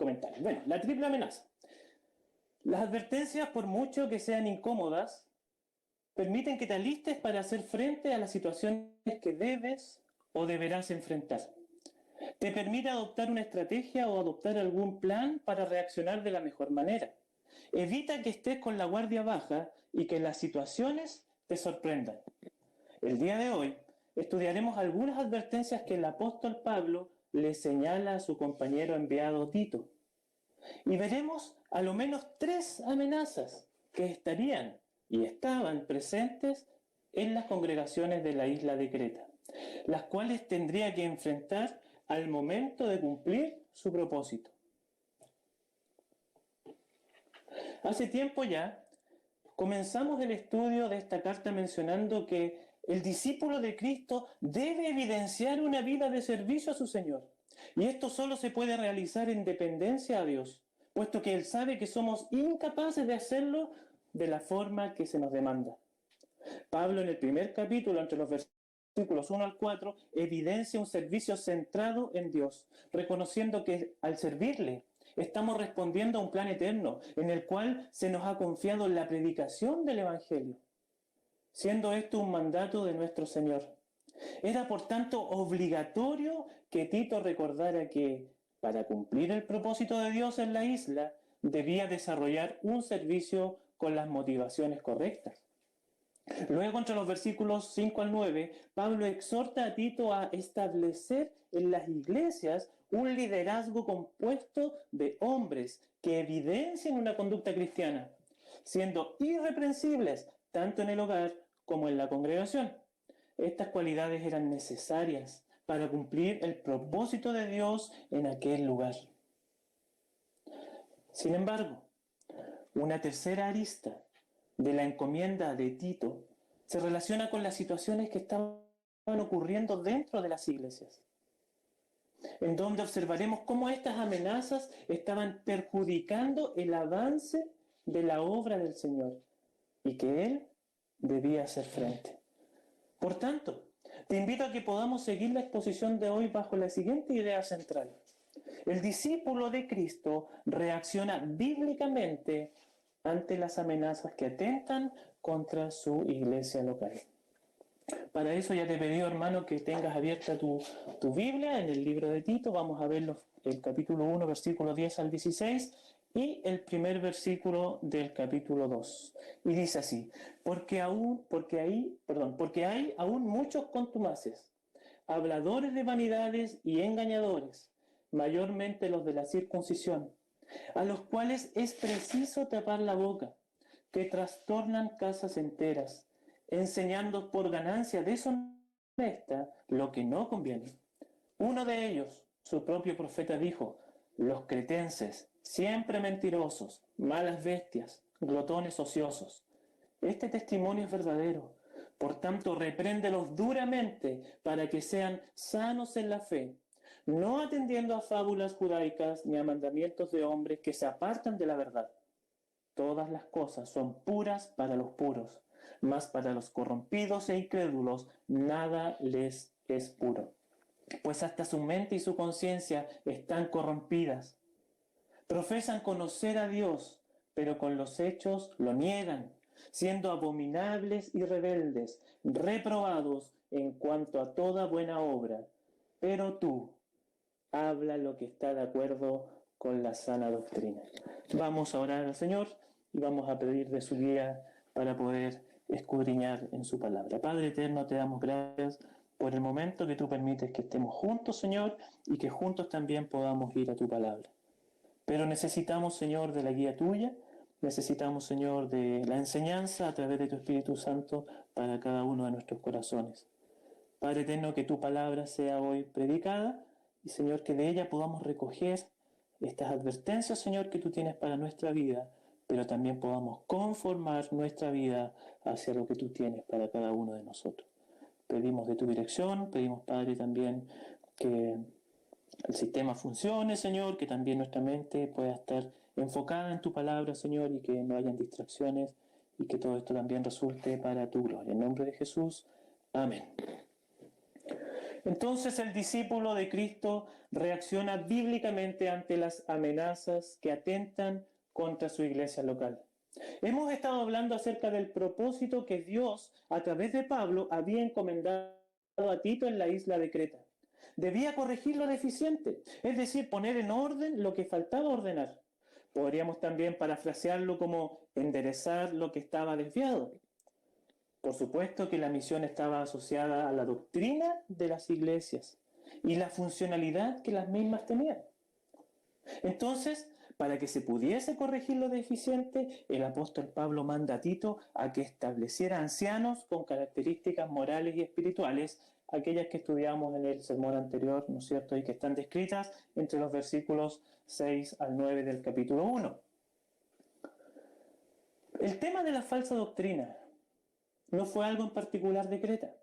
comentarios. Bueno, la triple amenaza. Las advertencias, por mucho que sean incómodas, permiten que te alistes para hacer frente a las situaciones que debes o deberás enfrentar. Te permite adoptar una estrategia o adoptar algún plan para reaccionar de la mejor manera. Evita que estés con la guardia baja y que las situaciones te sorprendan. El día de hoy estudiaremos algunas advertencias que el apóstol Pablo le señala a su compañero enviado Tito. Y veremos a lo menos 3 amenazas que estarían y estaban presentes en las congregaciones de la isla de Creta, las cuales tendría que enfrentar al momento de cumplir su propósito. Hace tiempo ya comenzamos el estudio de esta carta mencionando que el discípulo de Cristo debe evidenciar una vida de servicio a su Señor. Y esto solo se puede realizar en dependencia a Dios, puesto que Él sabe que somos incapaces de hacerlo de la forma que se nos demanda. Pablo en el primer capítulo, entre los versículos 1 al 4, evidencia un servicio centrado en Dios, reconociendo que al servirle estamos respondiendo a un plan eterno en el cual se nos ha confiado la predicación del Evangelio, siendo esto un mandato de nuestro Señor. Era por tanto obligatorio que Tito recordara que para cumplir el propósito de Dios en la isla debía desarrollar un servicio con las motivaciones correctas. Luego, entre los versículos 5 al 9, Pablo exhorta a Tito a establecer en las iglesias un liderazgo compuesto de hombres que evidencien una conducta cristiana, siendo irreprensibles tanto en el hogar como en la congregación. Estas cualidades eran necesarias para cumplir el propósito de Dios en aquel lugar. Sin embargo, una tercera arista de la encomienda de Tito se relaciona con las situaciones que estaban ocurriendo dentro de las iglesias, en donde observaremos cómo estas amenazas estaban perjudicando el avance de la obra del Señor y que Él debía hacer frente. Por tanto, te invito a que podamos seguir la exposición de hoy bajo la siguiente idea central. El discípulo de Cristo reacciona bíblicamente ante las amenazas que atentan contra su iglesia local. Para eso ya te he pedido, hermano, que tengas abierta tu Biblia en el libro de Tito. Vamos a ver el capítulo 1, versículo 10 al 16 y el primer versículo del capítulo 2. Y dice así: porque hay aún muchos contumaces, habladores de vanidades y engañadores, mayormente los de la circuncisión, a los cuales es preciso tapar la boca, que trastornan casas enteras, enseñando por ganancia deshonesta lo que no conviene. Uno de ellos, su propio profeta, dijo: los cretenses, siempre mentirosos, malas bestias, glotones ociosos. Este testimonio es verdadero. Por tanto, repréndelos duramente para que sean sanos en la fe, no atendiendo a fábulas judaicas ni a mandamientos de hombres que se apartan de la verdad. Todas las cosas son puras para los puros, mas para los corrompidos e incrédulos nada les es puro, pues hasta su mente y su conciencia están corrompidas. Profesan conocer a Dios, pero con los hechos lo niegan, siendo abominables y rebeldes, reprobados en cuanto a toda buena obra. Pero tú, habla lo que está de acuerdo con la sana doctrina. Vamos a orar al Señor y vamos a pedir de su guía para poder escudriñar en su palabra. Padre eterno, te damos gracias por el momento que tú permites que estemos juntos, Señor, y que juntos también podamos ir a tu palabra. Pero necesitamos, Señor, de la guía tuya, necesitamos, Señor, de la enseñanza a través de tu Espíritu Santo para cada uno de nuestros corazones. Padre eterno, que tu palabra sea hoy predicada y, Señor, que de ella podamos recoger estas advertencias, Señor, que tú tienes para nuestra vida, pero también podamos conformar nuestra vida hacia lo que tú tienes para cada uno de nosotros. Pedimos de tu dirección, pedimos, Padre, también que el sistema funcione, Señor, que también nuestra mente pueda estar enfocada en tu palabra, Señor, y que no hayan distracciones y que todo esto también resulte para tu gloria. En nombre de Jesús, amén. Entonces el discípulo de Cristo reacciona bíblicamente ante las amenazas que atentan contra su iglesia local. Hemos estado hablando acerca del propósito que Dios, a través de Pablo, había encomendado a Tito en la isla de Creta. Debía corregir lo deficiente, es decir, poner en orden lo que faltaba ordenar. Podríamos también parafrasearlo como enderezar lo que estaba desviado. Por supuesto que la misión estaba asociada a la doctrina de las iglesias y la funcionalidad que las mismas tenían. Entonces, para que se pudiese corregir lo deficiente, el apóstol Pablo manda a Tito a que estableciera ancianos con características morales y espirituales, aquellas que estudiamos en el sermón anterior, ¿no es cierto?, y que están descritas entre los versículos 6 al 9 del capítulo 1. El tema de la falsa doctrina no fue algo en particular de Creta,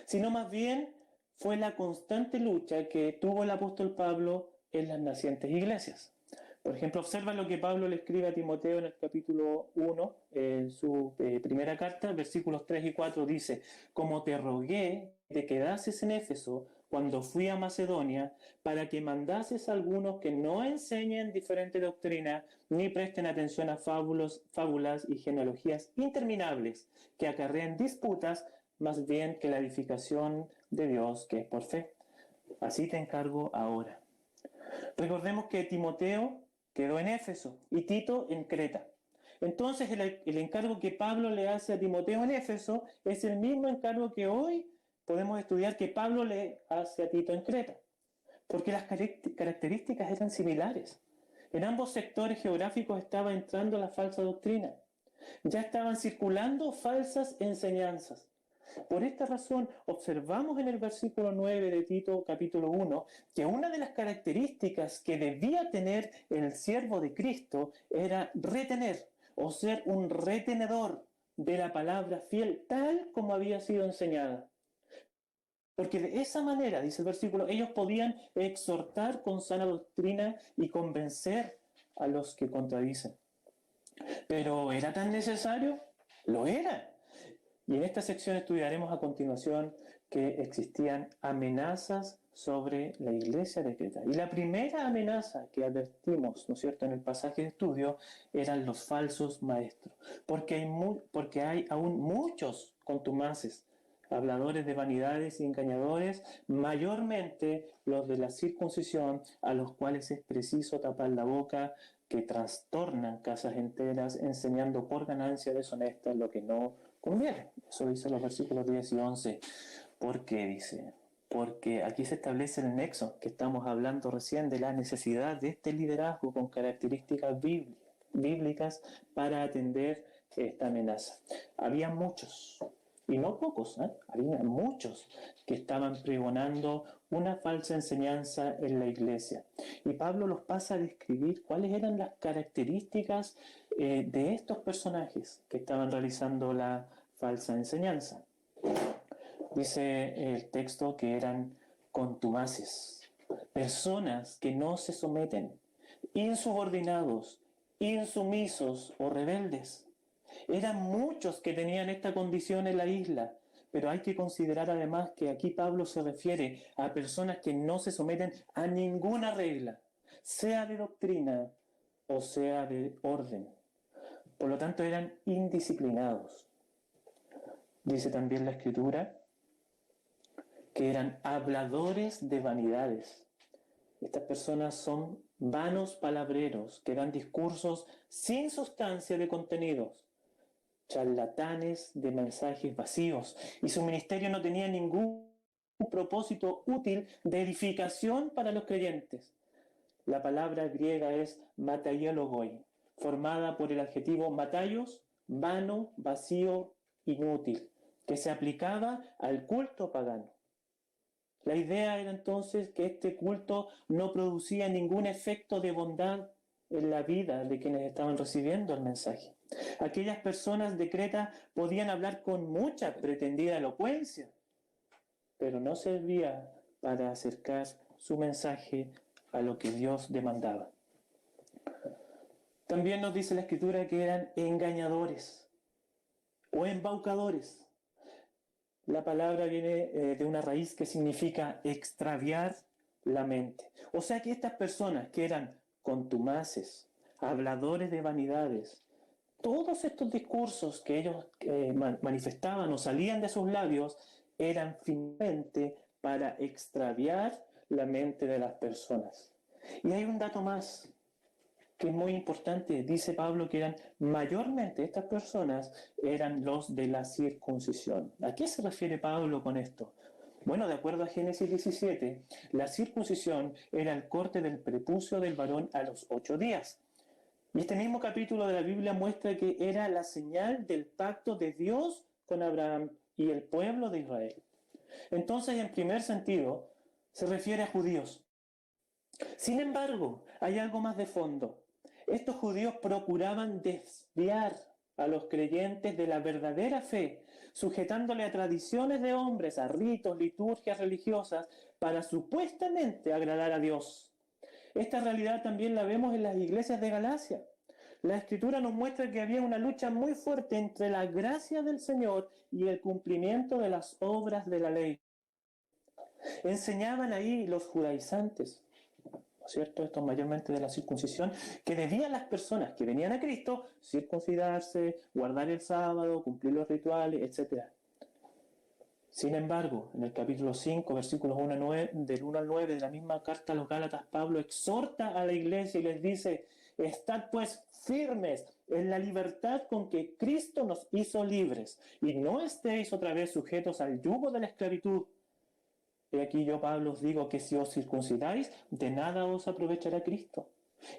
sino más bien fue la constante lucha que tuvo el apóstol Pablo en las nacientes iglesias. Por ejemplo, observa lo que Pablo le escribe a Timoteo en el capítulo 1, en su primera carta, versículos 3 y 4, dice: como te rogué que te quedases en Éfeso cuando fui a Macedonia, para que mandases a algunos que no enseñen diferente doctrina, ni presten atención a fábulas y genealogías interminables, que acarrean disputas, más bien que la edificación de Dios, que es por fe. Así te encargo ahora. Recordemos que Timoteo quedó en Éfeso y Tito en Creta. Entonces el encargo que Pablo le hace a Timoteo en Éfeso es el mismo encargo que hoy podemos estudiar que Pablo le hace a Tito en Creta, porque las características eran similares. En ambos sectores geográficos estaba entrando la falsa doctrina. Ya estaban circulando falsas enseñanzas. Por esta razón, observamos en el versículo 9 de Tito capítulo 1 que una de las características que debía tener el siervo de Cristo era retener o ser un retenedor de la palabra fiel tal como había sido enseñada. Porque de esa manera, dice el versículo, ellos podían exhortar con sana doctrina y convencer a los que contradicen. ¿Pero era tan necesario? Lo era. Y en esta sección estudiaremos a continuación que existían amenazas sobre la iglesia de Creta. Y la primera amenaza que advertimos, ¿no es cierto?, en el pasaje de estudio, eran los falsos maestros. Porque hay aún muchos contumaces, habladores de vanidades y engañadores, mayormente los de la circuncisión, a los cuales es preciso tapar la boca, que trastornan casas enteras, enseñando por ganancia deshonesta lo que no conviene. Eso dice los versículos 10 y 11. ¿Por qué dice? Porque aquí se establece el nexo que estamos hablando recién de la necesidad de este liderazgo con características bíblicas para atender esta amenaza. Había muchos, y no pocos, había muchos que estaban pregonando una falsa enseñanza en la iglesia. Y Pablo los pasa a describir cuáles eran las características de estos personajes que estaban realizando la falsa enseñanza. Dice el texto que eran contumaces, personas que no se someten, insubordinados, insumisos o rebeldes. Eran muchos que tenían esta condición en la isla, pero hay que considerar además que aquí Pablo se refiere a personas que no se someten a ninguna regla, sea de doctrina o sea de orden. Por lo tanto, eran indisciplinados. Dice también la Escritura que eran habladores de vanidades. Estas personas son vanos palabreros que dan discursos sin sustancia de contenidos, charlatanes de mensajes vacíos, y su ministerio no tenía ningún propósito útil de edificación para los creyentes. La palabra griega es mataiologoi, formada por el adjetivo mataios, vano, vacío, inútil, que se aplicaba al culto pagano. La idea era entonces que este culto no producía ningún efecto de bondad en la vida de quienes estaban recibiendo el mensaje. Aquellas personas de Creta podían hablar con mucha pretendida elocuencia, pero no servía para acercar su mensaje a lo que Dios demandaba. También nos dice la Escritura que eran engañadores o embaucadores. La palabra viene de una raíz que significa extraviar la mente. O sea que estas personas que eran contumaces, habladores de vanidades, todos estos discursos que ellos manifestaban o salían de sus labios eran finalmente para extraviar la mente de las personas. Y hay un dato más que es muy importante. Dice Pablo que eran mayormente estas personas eran los de la circuncisión. ¿A qué se refiere Pablo con esto? Bueno, de acuerdo a Génesis 17, la circuncisión era el corte del prepucio del varón a los 8 días. Y este mismo capítulo de la Biblia muestra que era la señal del pacto de Dios con Abraham y el pueblo de Israel. Entonces, en primer sentido, se refiere a judíos. Sin embargo, hay algo más de fondo. Estos judíos procuraban desviar a los creyentes de la verdadera fe, sujetándole a tradiciones de hombres, a ritos, liturgias religiosas, para supuestamente agradar a Dios. Esta realidad también la vemos en las iglesias de Galacia. La Escritura nos muestra que había una lucha muy fuerte entre la gracia del Señor y el cumplimiento de las obras de la ley. Enseñaban ahí los judaizantes, ¿no es cierto? Esto mayormente de la circuncisión, que debían las personas que venían a Cristo circuncidarse, guardar el sábado, cumplir los rituales, etc. Sin embargo, en el capítulo 5, versículos 1 a 9, del 1 al 9 de la misma carta a los Gálatas, Pablo exhorta a la iglesia y les dice: estad pues firmes en la libertad con que Cristo nos hizo libres, y no estéis otra vez sujetos al yugo de la esclavitud. Y aquí yo, Pablo, os digo que si os circuncidáis, de nada os aprovechará Cristo.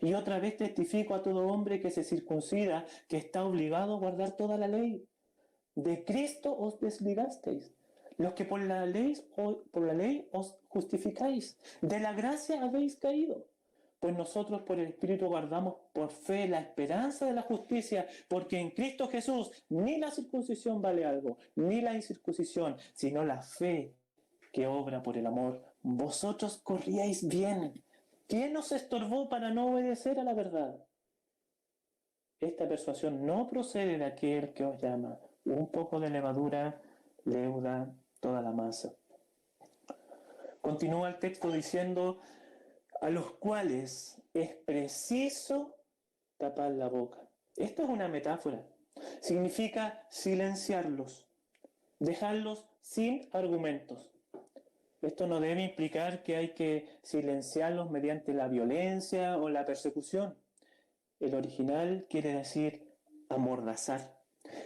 Y otra vez testifico a todo hombre que se circuncida, que está obligado a guardar toda la ley. De Cristo os desligasteis, los que por la ley os justificáis. De la gracia habéis caído. Pues nosotros por el Espíritu guardamos por fe la esperanza de la justicia, porque en Cristo Jesús ni la circuncisión vale algo, ni la incircuncisión, sino la fe que obra por el amor. Vosotros corríais bien. ¿Quién os estorbó para no obedecer a la verdad? Esta persuasión no procede de aquel que os llama. Un poco de levadura leuda toda la masa. Continúa el texto diciendo: a los cuales es preciso tapar la boca. Esto es una metáfora. Significa silenciarlos, dejarlos sin argumentos. Esto no debe implicar que hay que silenciarlos mediante la violencia o la persecución. El original quiere decir amordazar,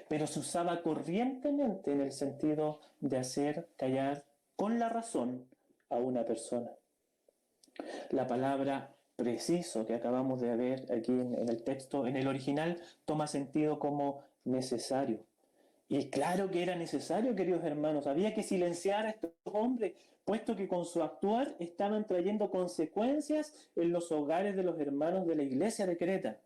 pero se usaba corrientemente en el sentido de hacer callar con la razón a una persona. La palabra preciso que acabamos de ver aquí en el texto, en el original, toma sentido como necesario. Y claro que era necesario, queridos hermanos, había que silenciar a estos hombres, puesto que con su actuar estaban trayendo consecuencias en los hogares de los hermanos de la iglesia de Creta.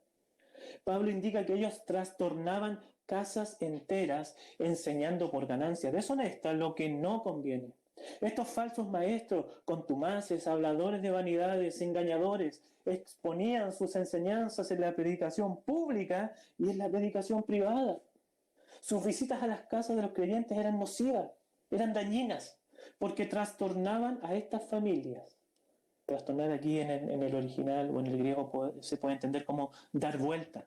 Pablo indica que ellos trastornaban casas enteras enseñando por ganancia deshonesta lo que no conviene. Estos falsos maestros, contumaces, habladores de vanidades, engañadores, exponían sus enseñanzas en la predicación pública y en la predicación privada. Sus visitas a las casas de los creyentes eran nocivas, eran dañinas, porque trastornaban a estas familias. Trastornar aquí en el original o en el griego se puede entender como dar vuelta.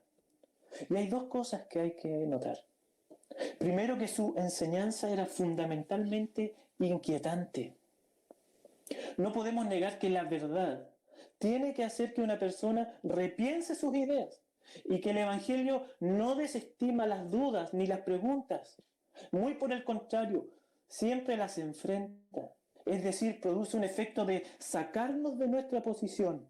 Y hay dos cosas que hay que notar. Primero, que su enseñanza era fundamentalmente inquietante. No podemos negar que la verdad tiene que hacer que una persona repiense sus ideas y que el Evangelio no desestima las dudas ni las preguntas. Muy por el contrario, siempre las enfrenta. Es decir, produce un efecto de sacarnos de nuestra posición.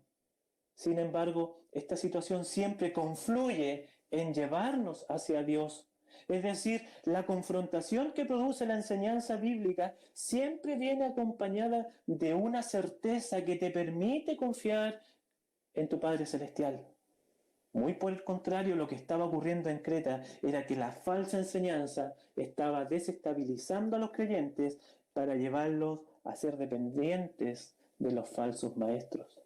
Sin embargo, esta situación siempre confluye en llevarnos hacia Dios. Es decir, la confrontación que produce la enseñanza bíblica siempre viene acompañada de una certeza que te permite confiar en tu Padre Celestial. Muy por el contrario, lo que estaba ocurriendo en Creta era que la falsa enseñanza estaba desestabilizando a los creyentes para llevarlos a ser dependientes de los falsos maestros.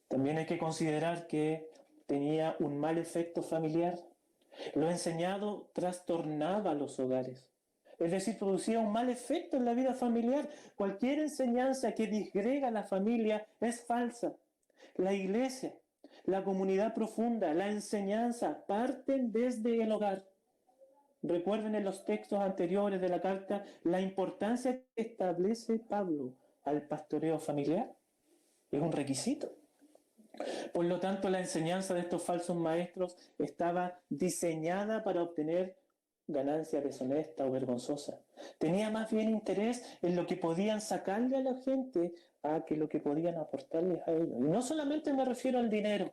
También hay que considerar que tenía un mal efecto familiar. Lo enseñado trastornaba los hogares. Es decir, producía un mal efecto en la vida familiar. Cualquier enseñanza que disgrega a la familia es falsa. La iglesia, la comunidad profunda, la enseñanza parten desde el hogar. Recuerden en los textos anteriores de la carta la importancia que establece Pablo al pastoreo familiar. Es un requisito. Por lo tanto, la enseñanza de estos falsos maestros estaba diseñada para obtener ganancia deshonesta o vergonzosa. Tenía más bien interés en lo que podían sacarle a la gente a que lo que podían aportarles a ellos. Y no solamente me refiero al dinero,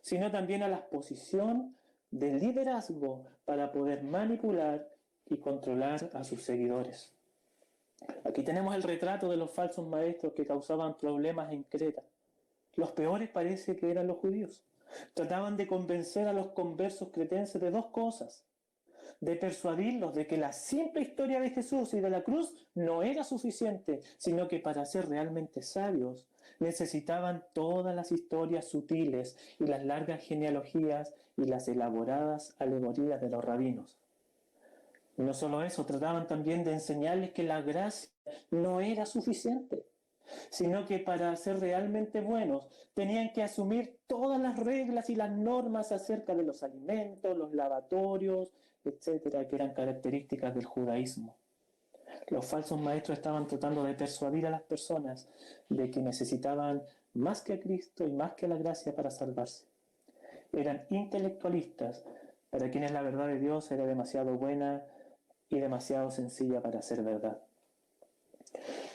sino también a la posición de liderazgo para poder manipular y controlar a sus seguidores. Aquí tenemos el retrato de los falsos maestros que causaban problemas en Creta. Los peores parece que eran los judíos. Trataban de convencer a los conversos cretenses de dos cosas: de persuadirlos de que la simple historia de Jesús y de la cruz no era suficiente, sino que para ser realmente sabios necesitaban todas las historias sutiles y las largas genealogías y las elaboradas alegorías de los rabinos. Y no solo eso, trataban también de enseñarles que la gracia no era suficiente, sino que para ser realmente buenos tenían que asumir todas las reglas y las normas acerca de los alimentos, los lavatorios, etcétera, que eran características del judaísmo. Los falsos maestros estaban tratando de persuadir a las personas de que necesitaban más que a Cristo y más que a la gracia para salvarse. Eran intelectualistas para quienes la verdad de Dios era demasiado buena y demasiado sencilla para ser verdad.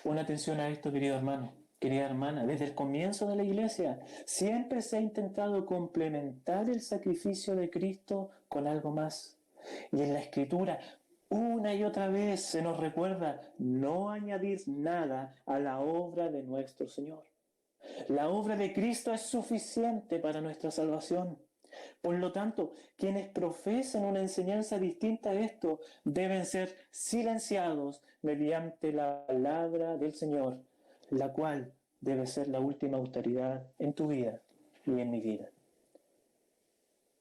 Una atención a esto, querido hermano, querida hermana. Desde el comienzo de la iglesia siempre se ha intentado complementar el sacrificio de Cristo con algo más. Y en la Escritura, una y otra vez se nos recuerda no añadir nada a la obra de nuestro Señor. La obra de Cristo es suficiente para nuestra salvación. Por lo tanto, quienes profesen una enseñanza distinta a esto deben ser silenciados mediante la palabra del Señor, la cual debe ser la última autoridad en tu vida y en mi vida.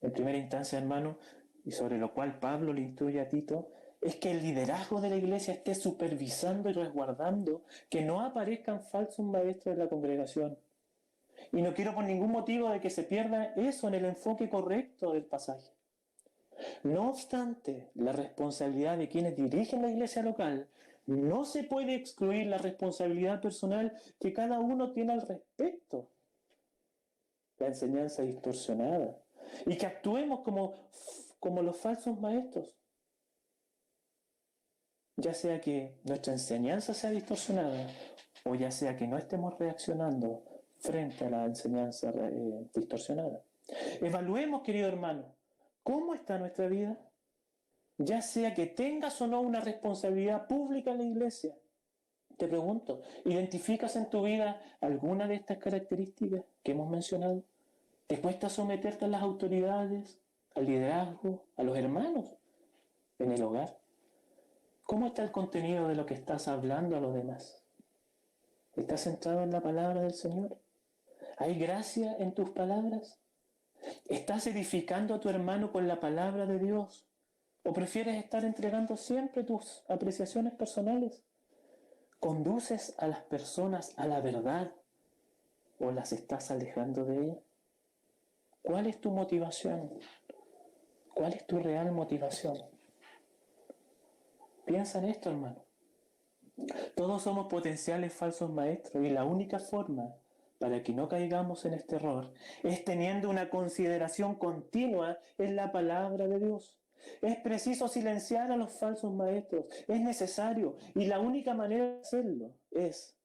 En primera instancia, hermano, y sobre lo cual Pablo le instruye a Tito, es que el liderazgo de la iglesia esté supervisando y resguardando que no aparezcan falsos maestros en la congregación. Y no quiero por ningún motivo de que se pierda eso en el enfoque correcto del pasaje. No obstante, la responsabilidad de quienes dirigen la iglesia local no se puede excluir la responsabilidad personal que cada uno tiene al respecto. La enseñanza distorsionada. Y que actuemos como los falsos maestros. Ya sea que nuestra enseñanza sea distorsionada o ya sea que no estemos reaccionando frente a la enseñanza distorsionada. Evaluemos, querido hermano, ¿cómo está nuestra vida? Ya sea que tengas o no una responsabilidad pública en la iglesia. Te pregunto, ¿identificas en tu vida alguna de estas características que hemos mencionado? ¿Te cuesta someterte a las autoridades, al liderazgo, a los hermanos en el hogar? ¿Cómo está el contenido de lo que estás hablando a los demás? ¿Estás centrado en la palabra del Señor? ¿Hay gracia en tus palabras? ¿Estás edificando a tu hermano con la palabra de Dios? ¿O prefieres estar entregando siempre tus apreciaciones personales? ¿Conduces a las personas a la verdad o las estás alejando de ella? ¿Cuál es tu motivación? ¿Cuál es tu real motivación? Piensa en esto, hermano. Todos somos potenciales falsos maestros y la única forma para que no caigamos en este error es teniendo una consideración continua en la palabra de Dios. Es preciso silenciar a los falsos maestros, es necesario, y la única manera de hacerlo es,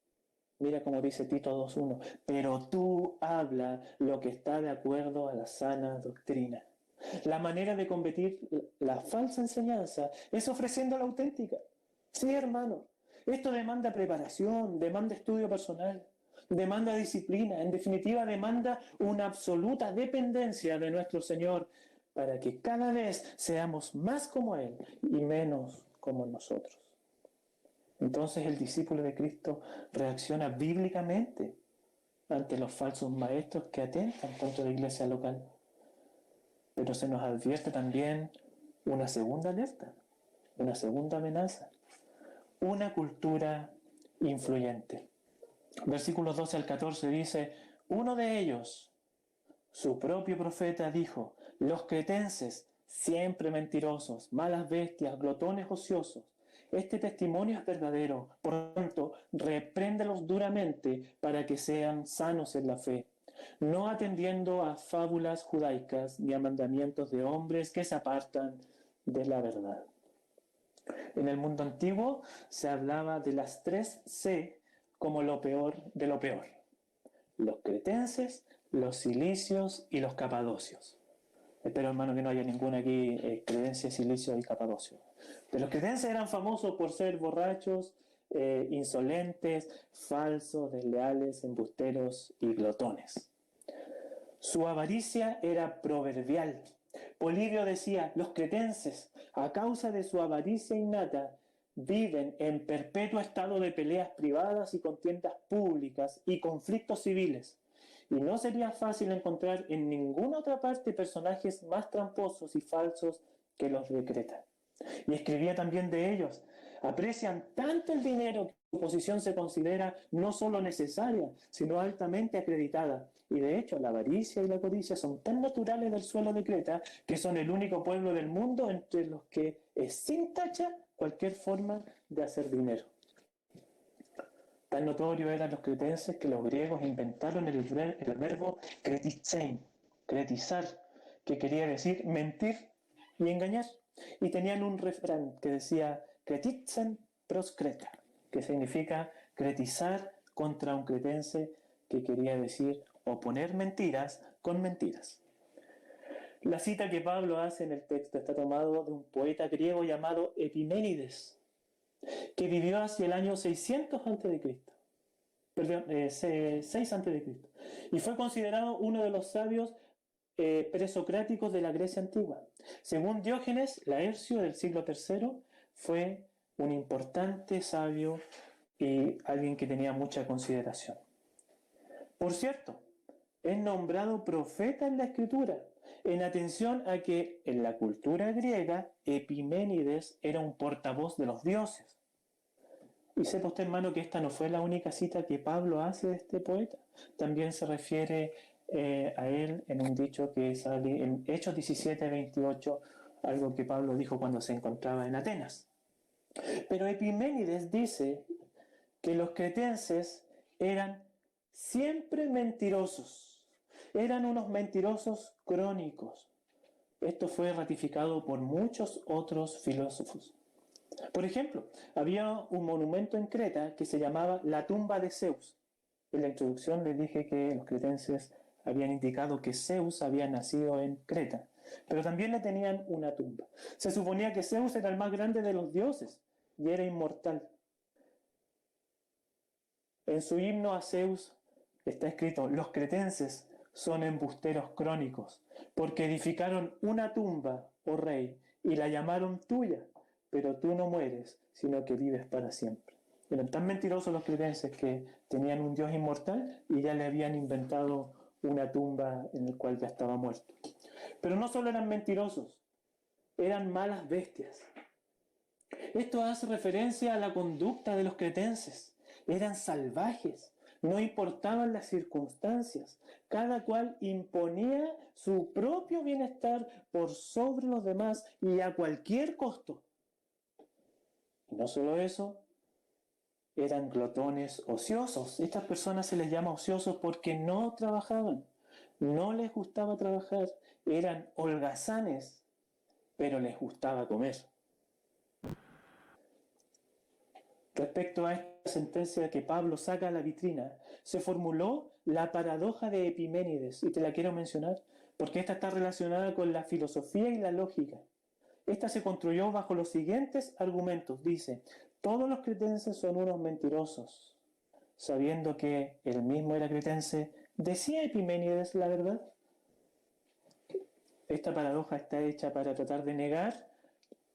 mira como dice Tito 2:1, pero tú habla lo que está de acuerdo a la sana doctrina. La manera de combatir la falsa enseñanza es ofreciendo la auténtica. Sí, hermano, esto demanda preparación, demanda estudio personal, demanda disciplina, en definitiva demanda una absoluta dependencia de nuestro Señor para que cada vez seamos más como Él y menos como nosotros. Entonces el discípulo de Cristo reacciona bíblicamente ante los falsos maestros que atentan contra la iglesia local. Pero se nos advierte también una segunda alerta, una segunda amenaza. una cultura influyente. Versículos 12 al 14 dice, uno de ellos, su propio profeta, dijo, los cretenses, siempre mentirosos, malas bestias, glotones ociosos, este testimonio es verdadero, por tanto, repréndelos duramente para que sean sanos en la fe, no atendiendo a fábulas judaicas ni a mandamientos de hombres que se apartan de la verdad. En el mundo antiguo se hablaba de las 3C como lo peor de lo peor. Los cretenses, los cilicios y los capadocios. Espero, hermano, que no haya ninguna aquí cretencia, cilicio y capadocio. Pero los cretenses eran famosos por ser borrachos, insolentes, falsos, desleales, embusteros y glotones. Su avaricia era proverbial. Polibio decía, los cretenses, a causa de su avaricia innata, viven en perpetuo estado de peleas privadas y contiendas públicas y conflictos civiles. Y no sería fácil encontrar en ninguna otra parte personajes más tramposos y falsos que los de Creta. Y escribía también de ellos, aprecian tanto el dinero que su posición se considera no solo necesaria, sino altamente acreditada. Y de hecho, la avaricia y la codicia son tan naturales del suelo de Creta que son el único pueblo del mundo entre los que es sin tacha cualquier forma de hacer dinero. Tan notorio eran los cretenses que los griegos inventaron el verbo kretizein, cretizar, que quería decir mentir y engañar. Y tenían un refrán que decía kretizen pros Creta, que significa cretizar contra un cretense, que quería decir oponer mentiras con mentiras. La cita que Pablo hace en el texto está tomado de un poeta griego llamado Epiménides, que vivió hacia el año 600 a.C. Perdón, 6 a.C. Y fue considerado uno de los sabios presocráticos de la Grecia antigua. Según Diógenes Laercio del siglo III, fue un importante sabio y alguien que tenía mucha consideración. Por cierto, es nombrado profeta en la Escritura, en atención a que en la cultura griega Epiménides era un portavoz de los dioses. Y sepa usted, hermano, que esta no fue la única cita que Pablo hace de este poeta. También se refiere a él en un dicho que sale en Hechos 17:28, algo que Pablo dijo cuando se encontraba en Atenas. Pero Epiménides dice que los cretenses eran siempre mentirosos, eran unos mentirosos crónicos. Esto fue ratificado por muchos otros filósofos. Por ejemplo, había un monumento en Creta que se llamaba la tumba de Zeus. En la introducción les dije que los cretenses habían indicado que Zeus había nacido en Creta, pero también le tenían una tumba. Se suponía que Zeus era el más grande de los dioses y era inmortal. En su himno a Zeus está escrito, los cretenses son embusteros crónicos, porque edificaron una tumba, oh rey, y la llamaron tuya, pero tú no mueres, sino que vives para siempre. Eran tan mentirosos los cretenses que tenían un dios inmortal y ya le habían inventado una tumba en la cual ya estaba muerto. Pero no solo eran mentirosos, eran malas bestias. Esto hace referencia a la conducta de los cretenses. Eran salvajes, no importaban las circunstancias, cada cual imponía su propio bienestar por sobre los demás y a cualquier costo. Y no solo eso, eran glotones ociosos. Estas personas se les llama ociosos porque no trabajaban, no les gustaba trabajar, eran holgazanes, pero les gustaba comer. Respecto a esta sentencia que Pablo saca a la vitrina, se formuló la paradoja de Epiménides, y te la quiero mencionar, porque esta está relacionada con la filosofía y la lógica. Esta se construyó bajo los siguientes argumentos. Dice, todos los cretenses son unos mentirosos. Sabiendo que él mismo era cretense, ¿decía Epiménides la verdad? Esta paradoja está hecha para tratar de negar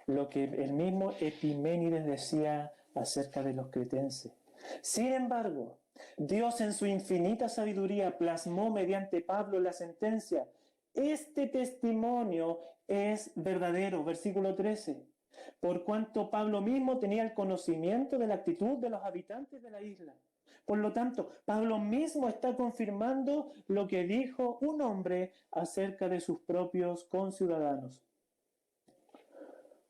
lo que el mismo Epiménides decía acerca de los cretenses. Sin embargo, Dios en su infinita sabiduría plasmó mediante Pablo la sentencia. Este testimonio es verdadero, versículo 13. por cuanto Pablo mismo tenía el conocimiento de la actitud de los habitantes de la isla. Por lo tanto, Pablo mismo está confirmando lo que dijo un hombre acerca de sus propios conciudadanos.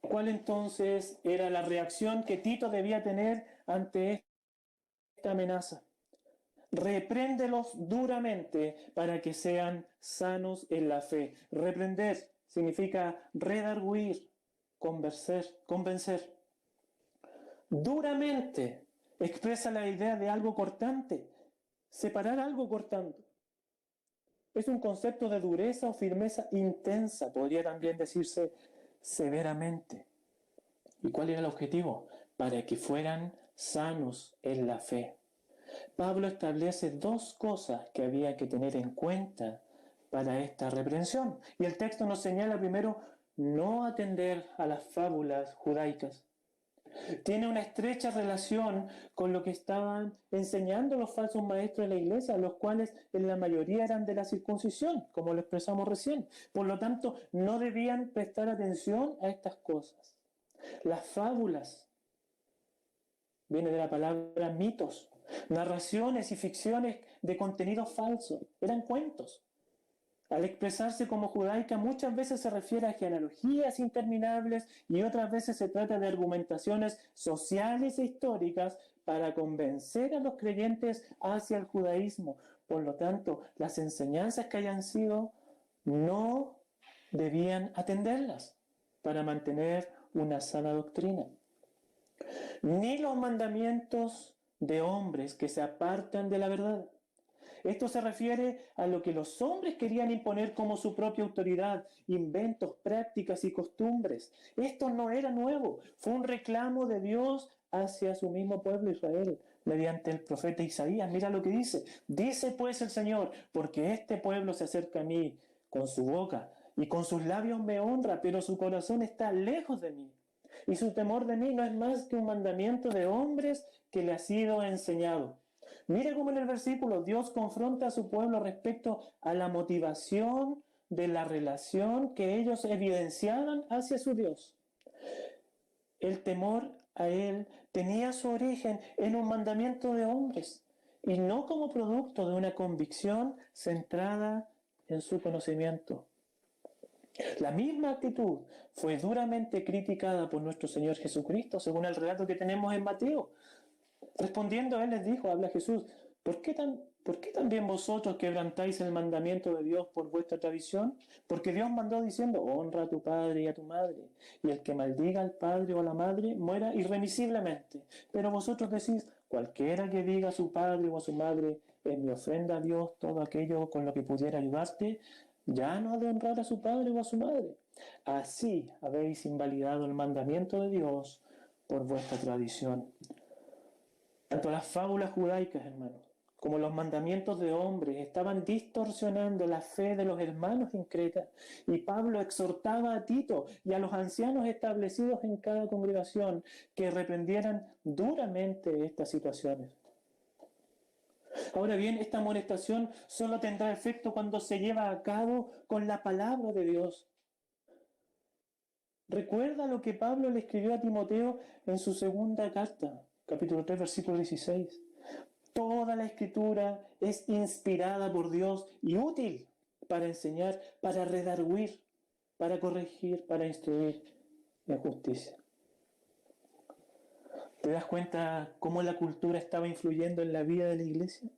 ¿Cuál entonces era la reacción que Tito debía tener ante esta amenaza? Repréndelos duramente para que sean sanos en la fe. Reprender significa redarguir, convencer. Duramente expresa la idea de algo cortante, separar algo cortante. Es un concepto de dureza o firmeza intensa, podría también decirse severamente. ¿Y cuál era el objetivo? Para que fueran sanos en la fe. Pablo establece dos cosas que había que tener en cuenta para esta reprensión. Y el texto nos señala primero no atender a las fábulas judaicas. Tiene una estrecha relación con lo que estaban enseñando los falsos maestros de la iglesia, los cuales en la mayoría eran de la circuncisión, como lo expresamos recién. Por lo tanto, no debían prestar atención a estas cosas. Las fábulas viene de la palabra mitos, narraciones y ficciones de contenido falso, eran cuentos. Al expresarse como judaica muchas veces se refiere a genealogías interminables y otras veces se trata de argumentaciones sociales e históricas para convencer a los creyentes hacia el judaísmo. Por lo tanto, las enseñanzas que hayan sido no debían atenderlas para mantener una sana doctrina. Ni los mandamientos de hombres que se apartan de la verdad. Esto se refiere a lo que los hombres querían imponer como su propia autoridad, inventos, prácticas y costumbres. Esto no era nuevo, fue un reclamo de Dios hacia su mismo pueblo Israel, mediante el profeta Isaías. Mira lo que dice. Dice pues el Señor, porque este pueblo se acerca a mí con su boca y con sus labios me honra, pero su corazón está lejos de mí. Y su temor de mí no es más que un mandamiento de hombres que le ha sido enseñado. Mire cómo en el versículo Dios confronta a su pueblo respecto a la motivación de la relación que ellos evidenciaban hacia su Dios. El temor a Él tenía su origen en un mandamiento de hombres y no como producto de una convicción centrada en su conocimiento. La misma actitud fue duramente criticada por nuestro Señor Jesucristo, según el relato que tenemos en Mateo. Respondiendo a él les dijo, habla Jesús, ¿por qué también vosotros quebrantáis el mandamiento de Dios por vuestra tradición? Porque Dios mandó diciendo, honra a tu padre y a tu madre, y el que maldiga al padre o a la madre muera irremisiblemente. Pero vosotros decís, cualquiera que diga a su padre o a su madre, en mi ofrenda a Dios todo aquello con lo que pudiera ayudarte, ya no ha de honrar a su padre o a su madre. Así habéis invalidado el mandamiento de Dios por vuestra tradición. Tanto las fábulas judaicas, hermanos, como los mandamientos de hombres estaban distorsionando la fe de los hermanos en Creta. Y Pablo exhortaba a Tito y a los ancianos establecidos en cada congregación que reprendieran duramente estas situaciones. Ahora bien, esta amonestación solo tendrá efecto cuando se lleva a cabo con la palabra de Dios. Recuerda lo que Pablo le escribió a Timoteo en su segunda carta, capítulo 3, versículo 16. Toda la escritura es inspirada por Dios y útil para enseñar, para redarguir, para corregir, para instruir en justicia. ¿Te das cuenta cómo la cultura estaba influyendo en la vida de la iglesia?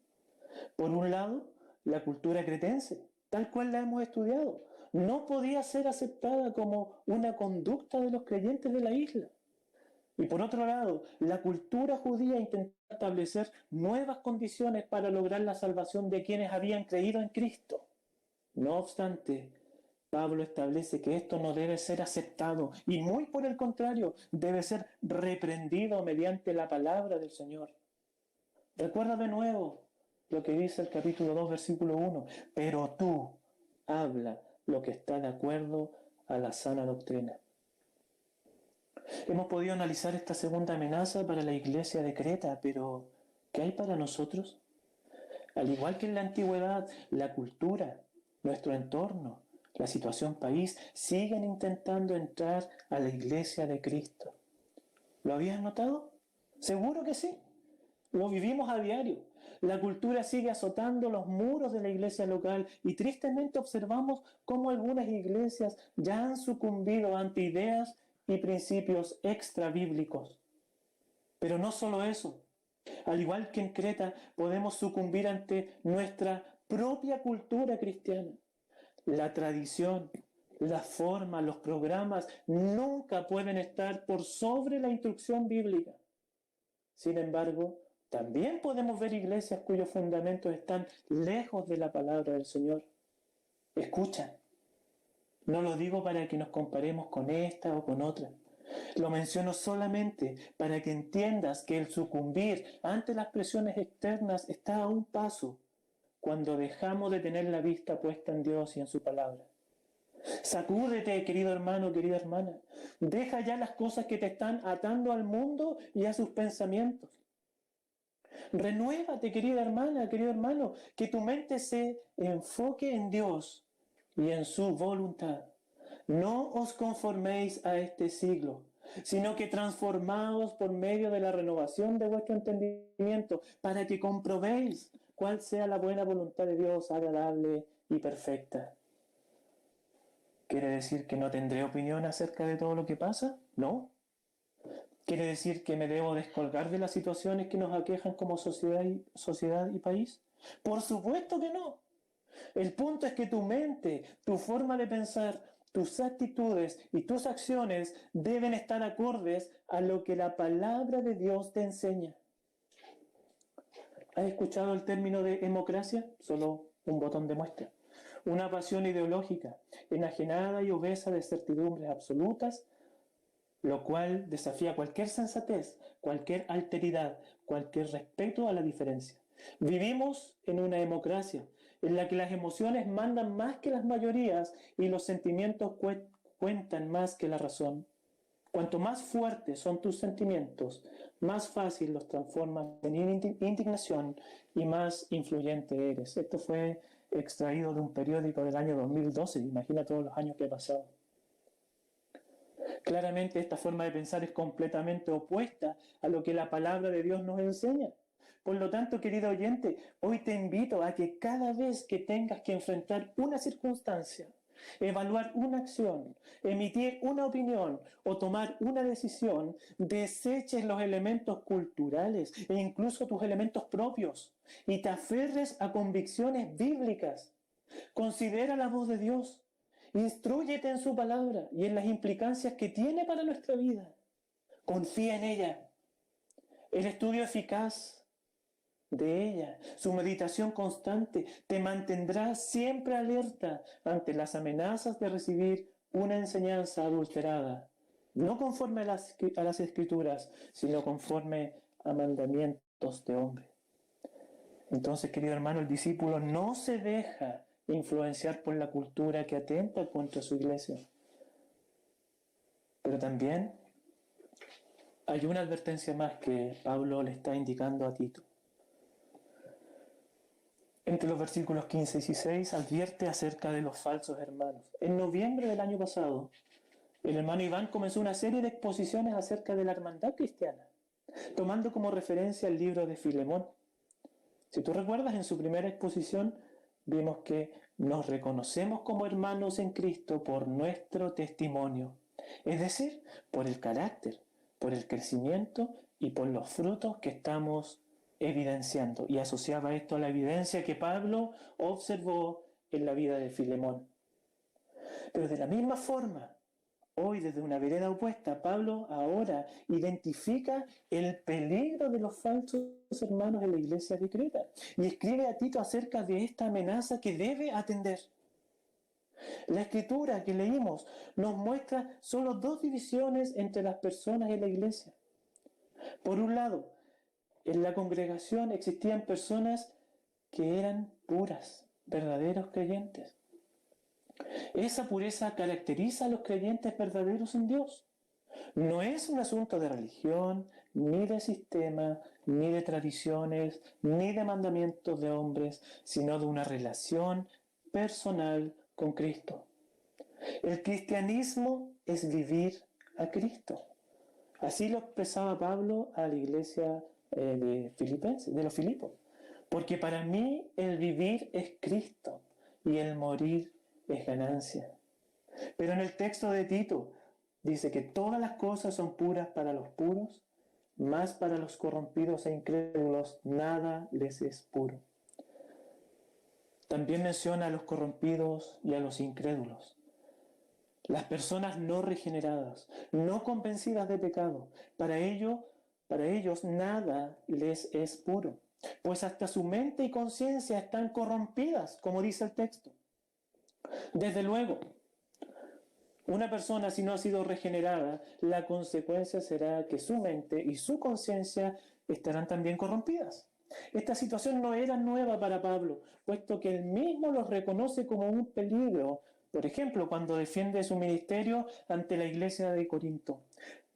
Por un lado, la cultura cretense, tal cual la hemos estudiado, no podía ser aceptada como una conducta de los creyentes de la isla. Y por otro lado, la cultura judía intentaba establecer nuevas condiciones para lograr la salvación de quienes habían creído en Cristo. No obstante, Pablo establece que esto no debe ser aceptado y muy por el contrario, debe ser reprendido mediante la palabra del Señor. Recuerda de nuevo lo que dice el capítulo 2, versículo 1. Pero tú habla lo que está de acuerdo a la sana doctrina. Hemos podido analizar esta segunda amenaza para la iglesia de Creta, pero ¿qué hay para nosotros? Al igual que en la antigüedad, la cultura, nuestro entorno, la situación país, siguen intentando entrar a la iglesia de Cristo. ¿Lo habías notado? Seguro que sí. Lo vivimos a diario. La cultura sigue azotando los muros de la iglesia local y tristemente observamos cómo algunas iglesias ya han sucumbido ante ideas y principios extrabíblicos. Pero no solo eso. Al igual que en Creta, podemos sucumbir ante nuestra propia cultura cristiana. La tradición, la forma, los programas nunca pueden estar por sobre la instrucción bíblica. Sin embargo, también podemos ver iglesias cuyos fundamentos están lejos de la palabra del Señor. Escucha, no lo digo para que nos comparemos con esta o con otra. Lo menciono solamente para que entiendas que el sucumbir ante las presiones externas está a un paso cuando dejamos de tener la vista puesta en Dios y en su palabra. Sacúdete, querido hermano, querida hermana. Deja ya las cosas que te están atando al mundo y a sus pensamientos. Renuévate, querida hermana, querido hermano, que tu mente se enfoque en Dios y en su voluntad. No os conforméis a este siglo, sino que transformaos por medio de la renovación de vuestro entendimiento, para que comprobéis cuál sea la buena voluntad de Dios, agradable y perfecta. ¿Quiere decir que no tendré opinión acerca de todo lo que pasa? No. ¿Quiere decir que me debo descolgar de las situaciones que nos aquejan como sociedad y país? Por supuesto que no. El punto es que tu mente, tu forma de pensar, tus actitudes y tus acciones deben estar acordes a lo que la palabra de Dios te enseña. ¿Has escuchado el término de democracia? Solo un botón de muestra. Una pasión ideológica, enajenada y obesa de certidumbres absolutas, lo cual desafía cualquier sensatez, cualquier alteridad, cualquier respeto a la diferencia. Vivimos en una democracia en la que las emociones mandan más que las mayorías y los sentimientos cuentan más que la razón. Cuanto más fuertes son tus sentimientos, más fácil los transformas en indignación y más influyente eres. Esto fue extraído de un periódico del año 2012. Imagina todos los años que he pasado. Claramente esta forma de pensar es completamente opuesta a lo que la palabra de Dios nos enseña. Por lo tanto, querido oyente, hoy te invito a que cada vez que tengas que enfrentar una circunstancia, evaluar una acción, emitir una opinión o tomar una decisión, deseches los elementos culturales e incluso tus elementos propios y te aferres a convicciones bíblicas. Considera la voz de Dios. Instrúyete en su palabra y en las implicancias que tiene para nuestra vida. Confía en ella. El estudio eficaz de ella, su meditación constante, te mantendrá siempre alerta ante las amenazas de recibir una enseñanza adulterada, no conforme a las Escrituras, sino conforme a mandamientos de hombre. Entonces, querido hermano, el discípulo no se deja influenciar por la cultura que atenta contra su iglesia. Pero también hay una advertencia más que Pablo le está indicando a Tito. Entre los versículos 15 y 16 advierte acerca de los falsos hermanos. En noviembre del año pasado, el hermano Iván comenzó una serie de exposiciones acerca de la hermandad cristiana, tomando como referencia el libro de Filemón. Si tú recuerdas, en su primera exposición vimos que nos reconocemos como hermanos en Cristo por nuestro testimonio, es decir, por el carácter, por el crecimiento y por los frutos que estamos evidenciando. Y asociaba esto a la evidencia que Pablo observó en la vida de Filemón. Pero de la misma forma, hoy desde una vereda opuesta, Pablo ahora identifica el peligro de los falsos hermanos en la iglesia de Creta y escribe a Tito acerca de esta amenaza que debe atender. La escritura que leímos nos muestra solo dos divisiones entre las personas en la iglesia. Por un lado, en la congregación existían personas que eran puras, verdaderos creyentes. Esa pureza caracteriza a los creyentes verdaderos en Dios. No es un asunto de religión, ni de sistema, ni de tradiciones, ni de mandamientos de hombres, sino de una relación personal con Cristo. El cristianismo es vivir a Cristo. Así lo expresaba Pablo a la iglesia de los Filipos. Porque para mí el vivir es Cristo y el morir es ganancia. Pero en el texto de Tito dice que todas las cosas son puras para los puros, mas para los corrompidos e incrédulos nada les es puro. También menciona a los corrompidos y a los incrédulos. Las personas no regeneradas, no convencidas de pecado, para ellos nada les es puro, pues hasta su mente y conciencia están corrompidas, como dice el texto. Desde luego, una persona si no ha sido regenerada, la consecuencia será que su mente y su conciencia estarán también corrompidas. Esta situación no era nueva para Pablo, puesto que él mismo los reconoce como un peligro. Por ejemplo, cuando defiende su ministerio ante la iglesia de Corinto.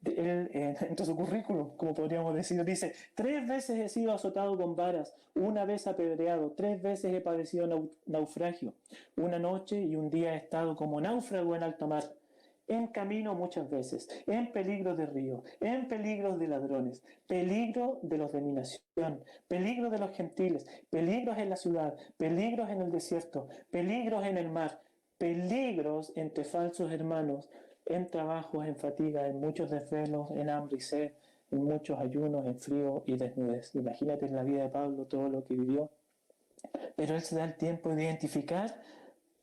Él, en su currículum, como podríamos decir, dice: 3 veces he sido azotado con varas, 1 vez apedreado, 3 veces he padecido naufragio, 1 noche y 1 día he estado como náufrago en alta mar, en camino muchas veces, en peligro de río, en peligro de ladrones, peligro de los de mi nación, peligro de los gentiles, peligros en la ciudad, peligros en el desierto, peligros en el mar, peligros entre falsos hermanos, en trabajos, en fatiga, en muchos desvelos, en hambre y sed, en muchos ayunos, en frío y desnudez. Imagínate en la vida de Pablo todo lo que vivió. Pero él se da el tiempo de identificar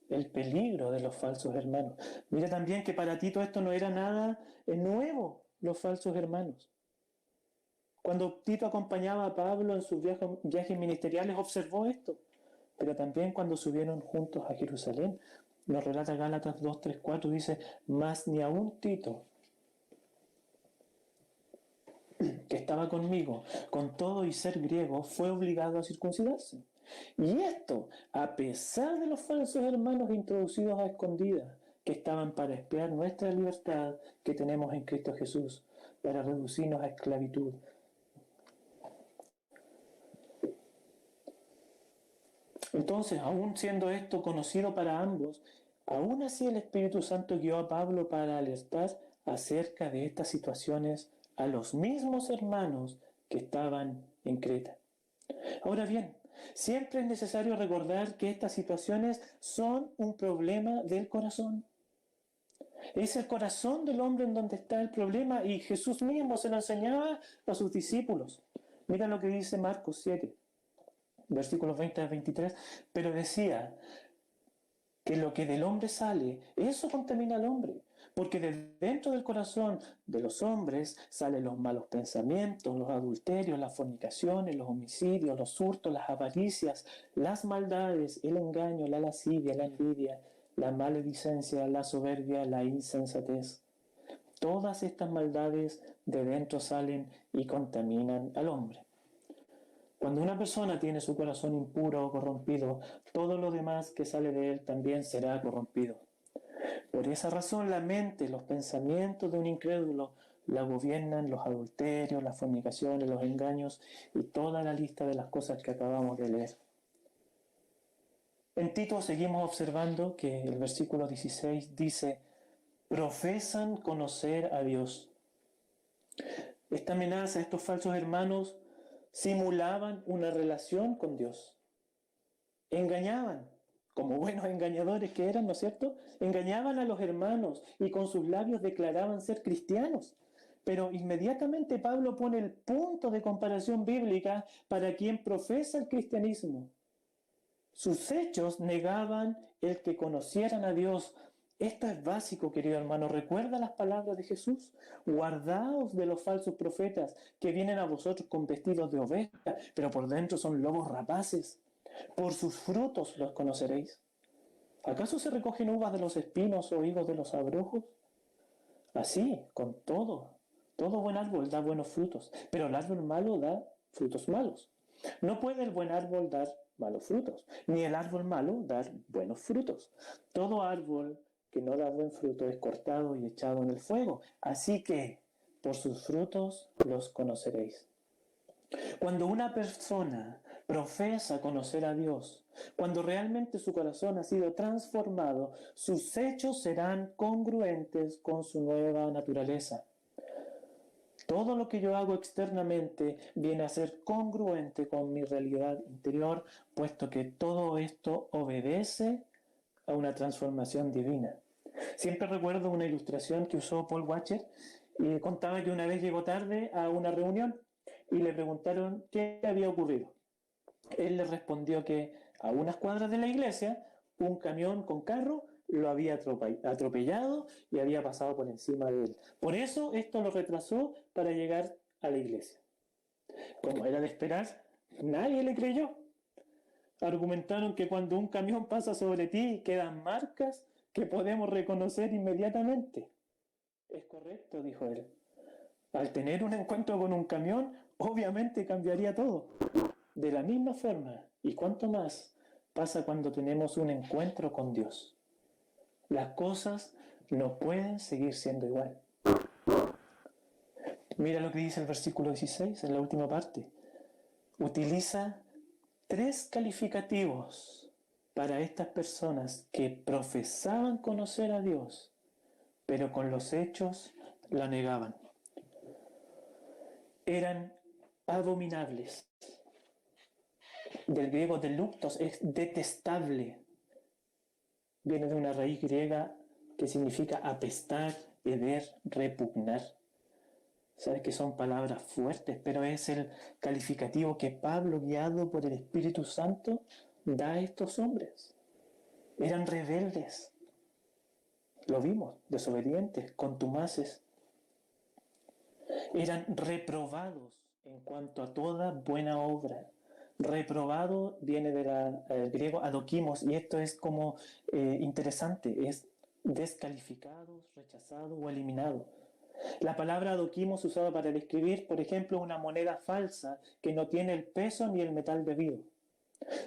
el peligro de los falsos hermanos. Mira también que para Tito esto no era nada nuevo, los falsos hermanos. Cuando Tito acompañaba a Pablo en sus viajes ministeriales, observó esto. Pero también cuando subieron juntos a Jerusalén, nos relata Gálatas 2, 3, 4, dice: mas ni aun Tito, que estaba conmigo, con todo y ser griego, fue obligado a circuncidarse. Y esto, a pesar de los falsos hermanos introducidos a escondidas, que estaban para espiar nuestra libertad que tenemos en Cristo Jesús, para reducirnos a esclavitud. Entonces, aún siendo esto conocido para ambos, aún así el Espíritu Santo guió a Pablo para alertar acerca de estas situaciones a los mismos hermanos que estaban en Creta. Ahora bien, siempre es necesario recordar que estas situaciones son un problema del corazón. Es el corazón del hombre en donde está el problema, y Jesús mismo se lo enseñaba a sus discípulos. Mira lo que dice Marcos 7, versículos 20 al 23, pero decía que lo que del hombre sale, eso contamina al hombre, porque de dentro del corazón de los hombres salen los malos pensamientos, los adulterios, las fornicaciones, los homicidios, los hurtos, las avaricias, las maldades, el engaño, la lascivia, la envidia, la maledicencia, la soberbia, la insensatez. Todas estas maldades de dentro salen y contaminan al hombre. Cuando una persona tiene su corazón impuro o corrompido, todo lo demás que sale de él también será corrompido. Por esa razón la mente, los pensamientos de un incrédulo la gobiernan los adulterios, las fornicaciones, los engaños y toda la lista de las cosas que acabamos de leer. En Tito seguimos observando que el versículo 16 dice: profesan conocer a Dios. Esta amenaza, estos falsos hermanos simulaban una relación con Dios. Engañaban, como buenos engañadores que eran, ¿no es cierto? Engañaban a los hermanos y con sus labios declaraban ser cristianos. Pero inmediatamente Pablo pone el punto de comparación bíblica para quien profesa el cristianismo. Sus hechos negaban el que conocieran a Dios. Esto es básico, querido hermano. Recuerda las palabras de Jesús: guardaos de los falsos profetas que vienen a vosotros con vestidos de oveja, pero por dentro son lobos rapaces. Por sus frutos los conoceréis. ¿Acaso se recogen uvas de los espinos o higos de los abrojos? Así, con todo buen árbol da buenos frutos, pero el árbol malo da frutos malos. No puede el buen árbol dar malos frutos, ni el árbol malo dar buenos frutos. Todo árbol que no da buen fruto es cortado y echado en el fuego. Así que por sus frutos los conoceréis. Cuando una persona profesa conocer a Dios, cuando realmente su corazón ha sido transformado, sus hechos serán congruentes con su nueva naturaleza. Todo lo que yo hago externamente viene a ser congruente con mi realidad interior, puesto que todo esto obedece a una transformación divina. Siempre recuerdo una ilustración que usó Paul Washer y contaba que una vez llegó tarde a una reunión y le preguntaron qué había ocurrido. Él le respondió que a unas cuadras de la iglesia un camión con carro lo había atropellado y había pasado por encima de él. Por eso esto lo retrasó para llegar a la iglesia. Como era de esperar, nadie le creyó. Argumentaron que cuando un camión pasa sobre ti quedan marcas que podemos reconocer inmediatamente. Es correcto, dijo él. Al tener un encuentro con un camión, obviamente cambiaría todo. De la misma forma, y cuánto más, pasa cuando tenemos un encuentro con Dios. Las cosas no pueden seguir siendo igual. Mira lo que dice el versículo 16, en la última parte. Utiliza 3 calificativos para estas personas que profesaban conocer a Dios, pero con los hechos la negaban. Eran abominables. Del griego deluctos es detestable. Viene de una raíz griega que significa apestar, heder, repugnar. Sabes que son palabras fuertes, pero es el calificativo que Pablo, guiado por el Espíritu Santo, da a estos hombres. Eran rebeldes. Lo vimos, desobedientes, contumaces. Eran reprobados en cuanto a toda buena obra. Reprobado viene del griego adokimos, y esto es como interesante, es descalificado, rechazado o eliminado. La palabra adokimos se usaba para describir, por ejemplo, una moneda falsa que no tiene el peso ni el metal debido.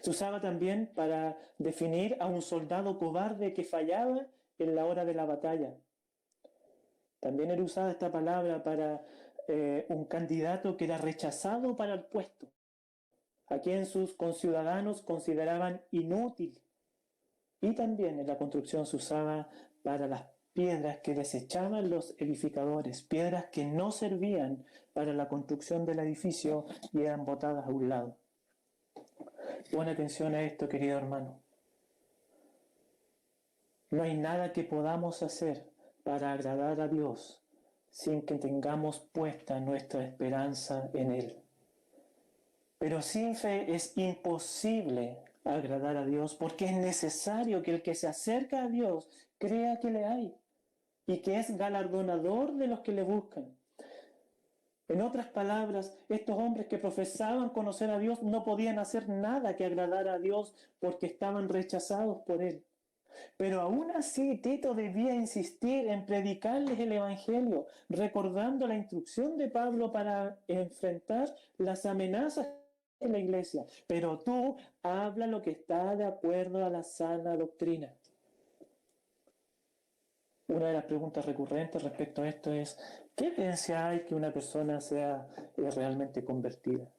Se usaba también para definir a un soldado cobarde que fallaba en la hora de la batalla. También era usada esta palabra para un candidato que era rechazado para el puesto, a quien sus conciudadanos consideraban inútil. Y también en la construcción se usaba para las piedras que desechaban los edificadores, piedras que no servían para la construcción del edificio y eran botadas a un lado. Pon atención a esto, querido hermano. No hay nada que podamos hacer para agradar a Dios sin que tengamos puesta nuestra esperanza en Él. Pero sin fe es imposible agradar a Dios, porque es necesario que el que se acerca a Dios crea que le hay y que es galardonador de los que le buscan. En otras palabras, estos hombres que profesaban conocer a Dios no podían hacer nada que agradara a Dios porque estaban rechazados por Él. Pero aún así Tito debía insistir en predicarles el Evangelio, recordando la instrucción de Pablo para enfrentar las amenazas en la iglesia. Pero tú habla lo que está de acuerdo a la sana doctrina. Una de las preguntas recurrentes respecto a esto es, ¿qué evidencia hay que una persona sea realmente convertida?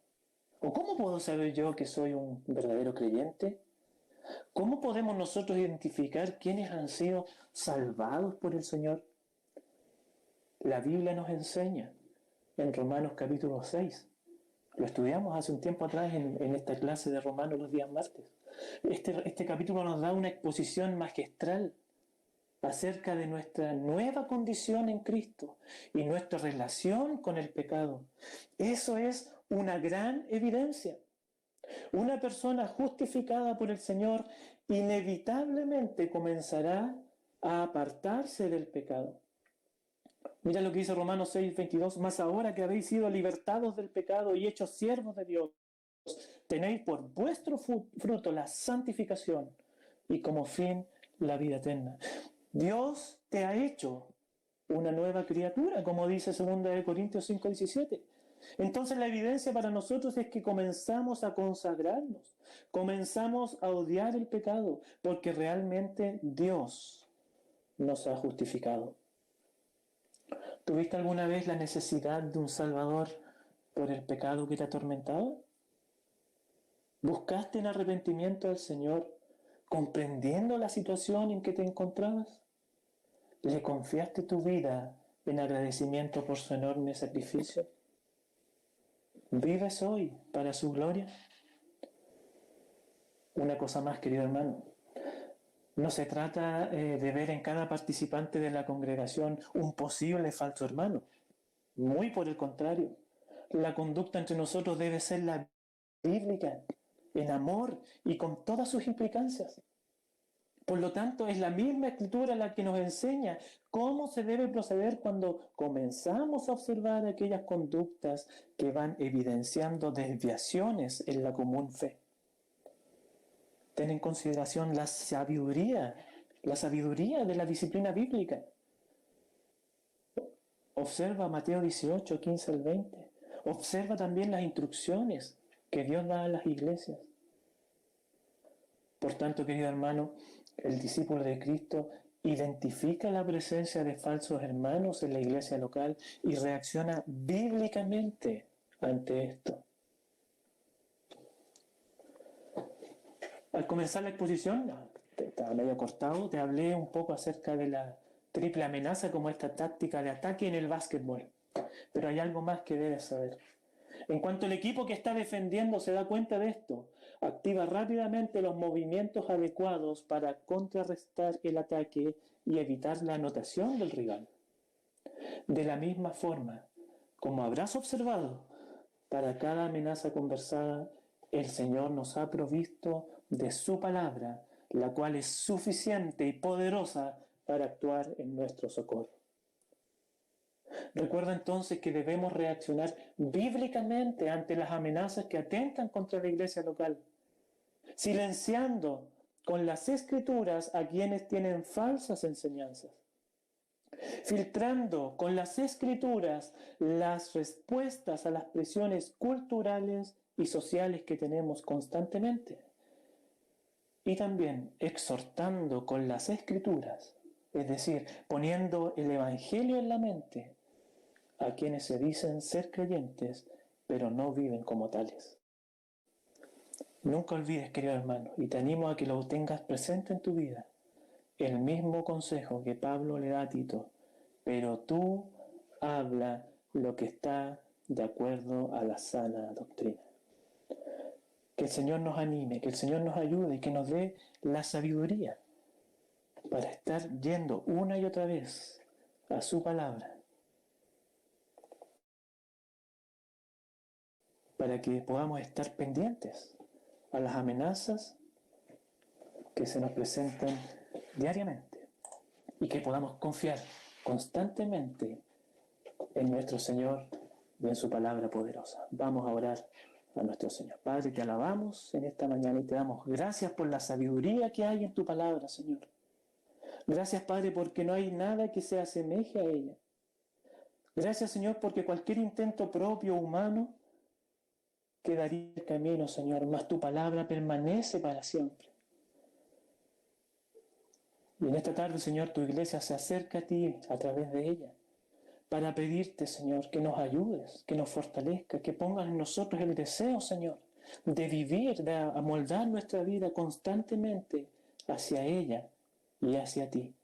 ¿O cómo puedo saber yo que soy un verdadero creyente? ¿Cómo podemos nosotros identificar quiénes han sido salvados por el Señor? La Biblia nos enseña en Romanos capítulo 6. Lo estudiamos hace un tiempo atrás en esta clase de Romanos los días martes. Este capítulo nos da una exposición magistral acerca de nuestra nueva condición en Cristo y nuestra relación con el pecado. Eso es una gran evidencia. Una persona justificada por el Señor inevitablemente comenzará a apartarse del pecado. Mira lo que dice Romanos 6:22, mas ahora que habéis sido libertados del pecado y hechos siervos de Dios, tenéis por vuestro fruto la santificación y como fin la vida eterna. Dios te ha hecho una nueva criatura, como dice 2 Corintios 5:17. Entonces la evidencia para nosotros es que comenzamos a consagrarnos, comenzamos a odiar el pecado, porque realmente Dios nos ha justificado. ¿Tuviste alguna vez la necesidad de un Salvador por el pecado que te atormentaba? ¿Buscaste en arrepentimiento al Señor, comprendiendo la situación en que te encontrabas? ¿Le confiaste tu vida en agradecimiento por su enorme sacrificio? ¿Vives hoy para su gloria? Una cosa más, querido hermano. No se trata de ver en cada participante de la congregación un posible falso hermano. Muy por el contrario. La conducta entre nosotros debe ser la bíblica, en amor y con todas sus implicancias. Por lo tanto, es la misma Escritura la que nos enseña cómo se debe proceder cuando comenzamos a observar aquellas conductas que van evidenciando desviaciones en la común fe. Ten en consideración la sabiduría de la disciplina bíblica. Observa Mateo 18, 15 al 20. Observa también las instrucciones que Dios da a las iglesias. Por tanto, querido hermano, el discípulo de Cristo identifica la presencia de falsos hermanos en la iglesia local y reacciona bíblicamente ante esto. Al comenzar la exposición, estaba medio cortado, te hablé un poco acerca de la triple amenaza como esta táctica de ataque en el básquetbol. Pero hay algo más que debes saber. En cuanto el equipo que está defendiendo se da cuenta de esto, activa rápidamente los movimientos adecuados para contrarrestar el ataque y evitar la anotación del rival. De la misma forma, como habrás observado, para cada amenaza conversada, el Señor nos ha provisto de su palabra, la cual es suficiente y poderosa para actuar en nuestro socorro. Recuerda entonces que debemos reaccionar bíblicamente ante las amenazas que atentan contra la iglesia local, silenciando con las Escrituras a quienes tienen falsas enseñanzas, filtrando con las Escrituras las respuestas a las presiones culturales y sociales que tenemos constantemente, y también exhortando con las Escrituras, es decir, poniendo el Evangelio en la mente a quienes se dicen ser creyentes, pero no viven como tales. Nunca olvides, querido hermano, y te animo a que lo tengas presente en tu vida, el mismo consejo que Pablo le da a Tito, pero tú habla lo que está de acuerdo a la sana doctrina. Que el Señor nos anime, que el Señor nos ayude y que nos dé la sabiduría para estar yendo una y otra vez a su palabra, para que podamos estar pendientes a las amenazas que se nos presentan diariamente y que podamos confiar constantemente en nuestro Señor y en su palabra poderosa. Vamos a orar a nuestro Señor. Padre, te alabamos en esta mañana y te damos gracias por la sabiduría que hay en tu palabra, Señor. Gracias, Padre, porque no hay nada que se asemeje a ella. Gracias, Señor, porque cualquier intento propio humano quedaría el camino, Señor, mas tu palabra permanece para siempre. Y en esta tarde, Señor, tu iglesia se acerca a ti a través de ella para pedirte, Señor, que nos ayudes, que nos fortalezcas, que pongas en nosotros el deseo, Señor, de vivir, de amoldar nuestra vida constantemente hacia ella y hacia ti.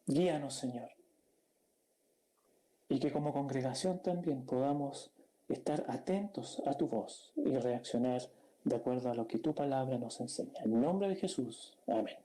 Guíanos, Señor. Y que como congregación también podamos estar atentos a tu voz y reaccionar de acuerdo a lo que tu palabra nos enseña. En nombre de Jesús. Amén.